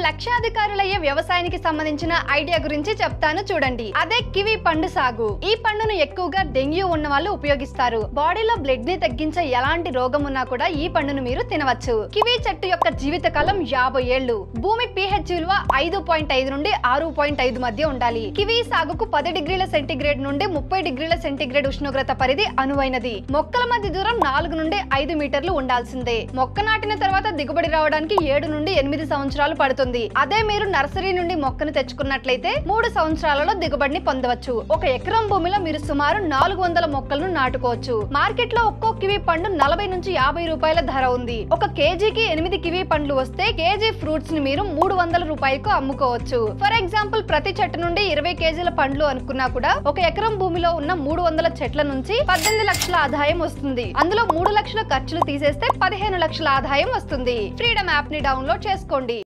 లక్షాధికారులయ్యే వ్యవసాయానికి సంబంధించిన ఐడియా గురించి చెప్తాను చూడండి. అదే కివి పండు సాగు. ఈ పండును ఎక్కువగా డెంగ్యూ ఉన్న వాళ్ళు ఉపయోగిస్తారు. బాడీలో బ్లడ్ ని తగ్గించే ఎలాంటి రోగం ఉన్నా కూడా ఈ పండును మీరు తినవచ్చు. కివి చెట్టు యొక్క జీవిత కాలం 50 ఏళ్లు. భూమి pH విలువ 5.5 నుండి 6.5 మధ్య ఉండాలి. కివి సాగుకు 10 డిగ్రీల సెంటీగ్రేడ్ నుండి 30 డిగ్రీల సెంటీగ్రేడ్ ఉష్ణోగ్రత పరిధి అనువైనది. మొక్కల మధ్య దూరం 4 నుండి 5 మీటర్లు ఉండాల్సిందే. మొక్క నాటిన తర్వాత దిగుబడి రావడానికి 7 నుండి 8 సంవత్సరాలు పడుతుంది. అదే మీరు నర్సరీ నుండి మొక్కను తెచ్చుకున్నట్లయితే 3 సంవత్సరాలలో దిగుబడిని పొందవచ్చు. 1 ఎకరం భూమిలో మీరు సుమారు 400 మొక్కలను నాటుకోవచ్చు. మార్కెట్ లో ఒక్కో కివి పండు 40 నుంచి 50 రూపాయల ధర ఉంది. 1 కేజీకి 8 కివి పండ్లు వస్తే కేజీ ఫ్రూట్స్ ని మీరు 300 రూపాయలకు అమ్ముకోవచ్చు. ఫర్ ఎగ్జాంపుల్ ప్రతి చెట్టు నుండి 20 కేజీల పండ్లు అనుకున్నా కూడా 1 ఎకరం భూమిలో ఉన్న 300 చెట్ల నుంచి 18 లక్షల ఆదాయం వస్తుంది. అందులో 3 లక్షల ఖర్చులు తీసేస్తే 15 లక్షల ఆదాయం వస్తుంది. ఫ్రీడమ్ యాప్ ని డౌన్లోడ్ చేసుకోండి.